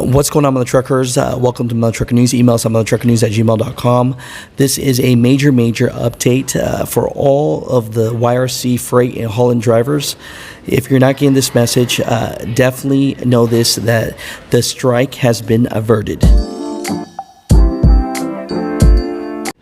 What's going on, Mutha Truckers? Welcome to Mutha Trucker News. Email us at muthatruckernews@gmail.com. This is a major update for all of the YRC freight and hauling drivers. If you're not getting this message, definitely know this, that the strike has been averted.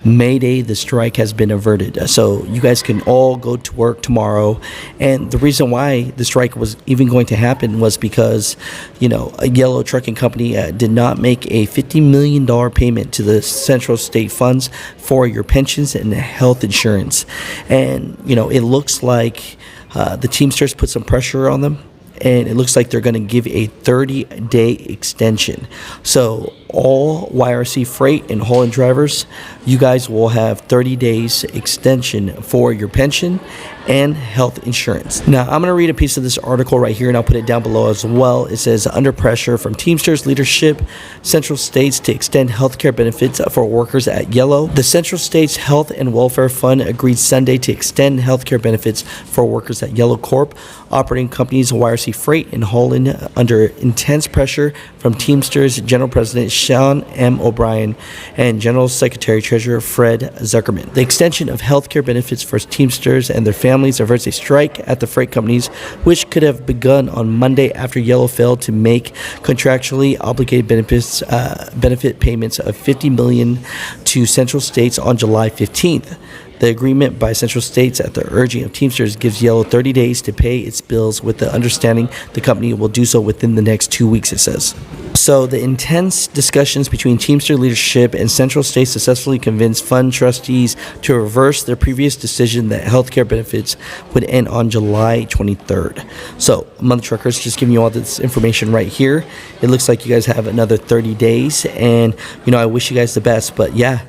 Mayday, the strike has been averted. So you guys can all go to work tomorrow. And the reason why the strike was even going to happen was because, a Yellow Trucking Company did not make a $50 million payment to the Central State Funds for your pensions and health insurance. And, it looks like the Teamsters put some pressure on them. And it looks like they're going to give a 30-day extension. So all YRC freight and hauling drivers, you guys will have 30 days extension for your pension and health insurance. Now, I'm going to read a piece of this article right here, and I'll put it down below as well. It says, under pressure from Teamsters leadership, Central States to extend healthcare benefits for workers at Yellow. The Central States Health and Welfare Fund agreed Sunday to extend healthcare benefits for workers at Yellow Corp, operating companies YRC Freight and Hauling under intense pressure from Teamsters General President Sean M. O'Brien and General Secretary Treasurer Fred Zuckerman. The extension of healthcare benefits for Teamsters and their families averts a strike at the freight companies, which could have begun on Monday after Yellow failed to make contractually obligated benefit payments of $50 million to Central States on July 15th. The agreement by Central States at the urging of Teamsters gives Yellow 30 days to pay its bills, with the understanding the company will do so within the next 2 weeks, it says. So the intense discussions between Teamster leadership and Central States successfully convinced fund trustees to reverse their previous decision that healthcare benefits would end on July 23rd. So, Mutha Truckers, just giving you all this information right here. It looks like you guys have another 30 days, and, I wish you guys the best, but yeah.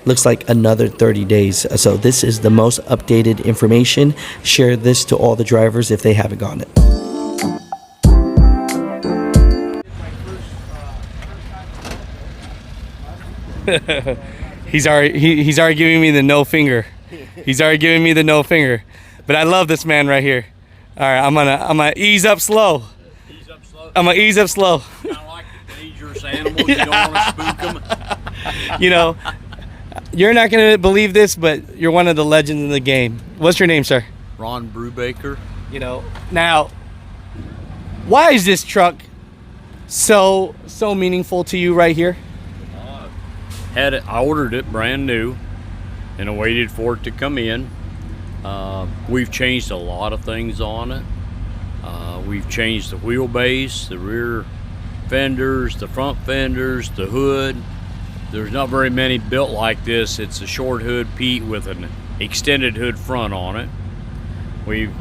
Looks like another 30 days. So this is the most updated information. Share this to all the drivers if they haven't gotten it. He's already giving me the no finger. He's already giving me the no finger. But I love this man right here. All right, I'm gonna ease up slow. Ease up slow. I'm gonna ease up slow. Kind of like the dangerous animals. You don't want to spook them. You're not going to believe this, but you're one of the legends in the game. What's your name, sir? Ron Brubaker. Now, why is this truck so meaningful to you right here? I ordered it brand new, and I waited for it to come in. We've changed a lot of things on it. We've changed the wheelbase, the rear fenders, the front fenders, the hood. There's not very many built like this. It's a short hood Pete with an extended hood front on it. We've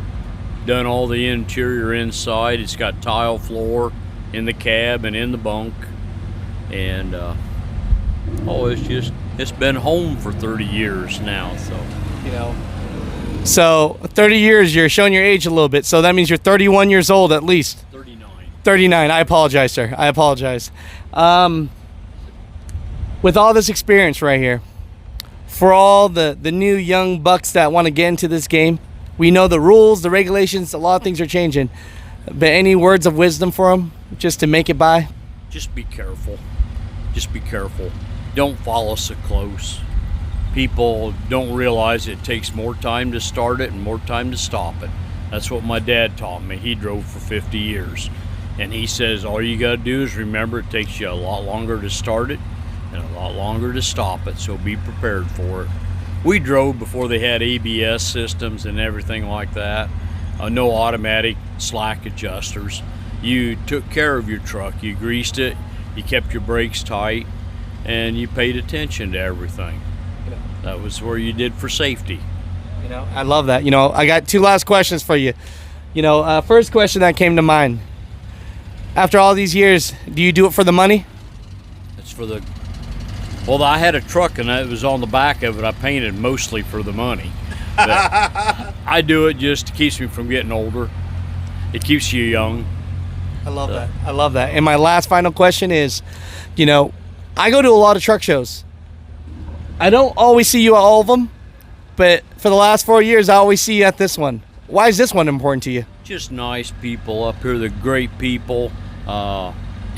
done all the interior inside. It's got tile floor in the cab and in the bunk. And it's been home for 30 years now. So 30 years, you're showing your age a little bit. So that means you're 31 years old at least. 39. I apologize, sir. I apologize. With all this experience right here, for all the new young bucks that want to get into this game, we know the rules, the regulations, a lot of things are changing. But any words of wisdom for them, just to make it by? Just be careful. Just be careful. Don't follow so close. People don't realize it takes more time to start it and more time to stop it. That's what my dad taught me. He drove for 50 years. And he says all you got to do is remember it takes you a lot longer to start it and a lot longer to stop it, so be prepared for it. We drove before they had ABS systems and everything like that. No automatic slack adjusters. You took care of your truck. You greased it, you kept your brakes tight, and you paid attention to everything. That was where you did for safety. I love that. I got two last questions for you. First question that came to mind. After all these years, do you do it for the money? It's for the... Well, I had a truck and it was on the back of it. I painted mostly for the money. But I do it just to keep me from getting older. It keeps you young. I love that. I love that. And my last final question is, I go to a lot of truck shows. I don't always see you at all of them, but for the last 4 years, I always see you at this one. Why is this one important to you? Just nice people up here. They're great people.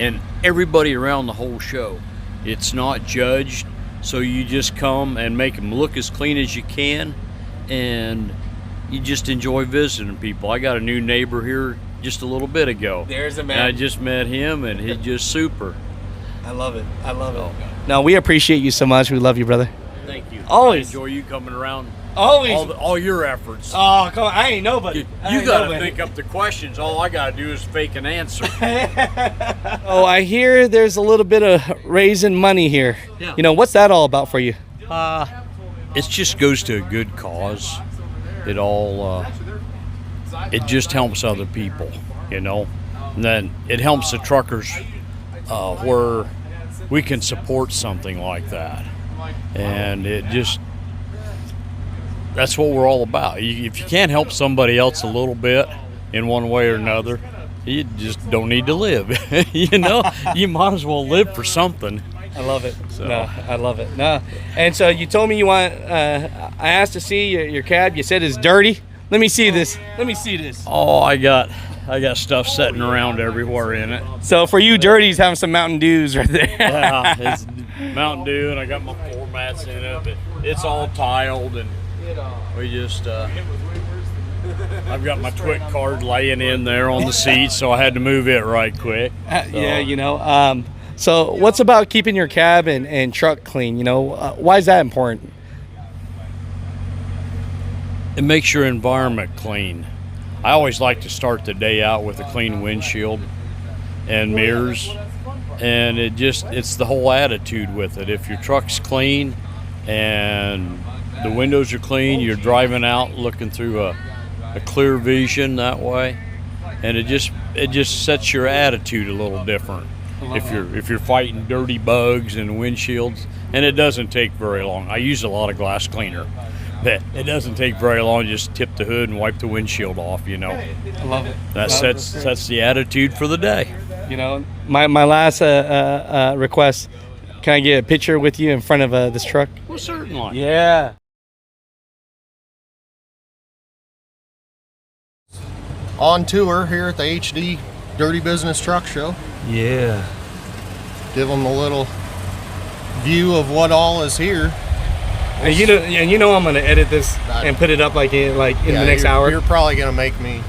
and everybody around the whole show. It's not judged, so you just come and make them look as clean as you can, and you just enjoy visiting people. I got a new neighbor here just a little bit ago. There's a man. And I just met him, and he's just super. I love it. I love it. No, we appreciate you so much. We love you, brother. Thank you. Always. I enjoy you coming around. Always. All your efforts. Oh, come on. I ain't nobody. You got to think up the questions. All I got to do is fake an answer. Oh, I hear there's a little bit of raising money here. Yeah. You know, what's that all about for you? It just goes to a good cause. It all, it just helps other people, you know. And then it helps the truckers where we can support something like that. And it just, that's what we're all about. If you can't help somebody else a little bit in one way or another, you just don't need to live. You know, you might as well live for something. I love it. So. No, I love it. No, and so you told me you want. I asked to see your cab. You said it's dirty. Let me see this. Let me see this. Oh, I got stuff sitting around everywhere in it. So for you dirties, having some Mountain Dews right there. Yeah, it's Mountain Dew, and I got my floor mats in it, but it's all tiled, and we just. I've got my Twit card laying in there on the seat, so I had to move it right quick. Yeah, you know. So what's about keeping your cab and truck clean? You know, why is that important? It makes your environment clean. I always like to start the day out with a clean windshield and mirrors, and it's the whole attitude with it. If your truck's clean and the windows are clean, you're driving out looking through a clear vision that way, and it just sets your attitude a little different. If you're fighting dirty bugs and windshields, and it doesn't take very long. I use a lot of glass cleaner, but it doesn't take very long. Just tip the hood and wipe the windshield off. You know, I love it. that sets the attitude for the day. You know, my last request. Can I get a picture with you in front of this truck? Well, certainly. Yeah. On tour here at the HD Dirty Business Truck Show. Yeah. Give them a little view of what all is here. And you know I'm gonna edit this and put it up like in the next hour. You're probably gonna make me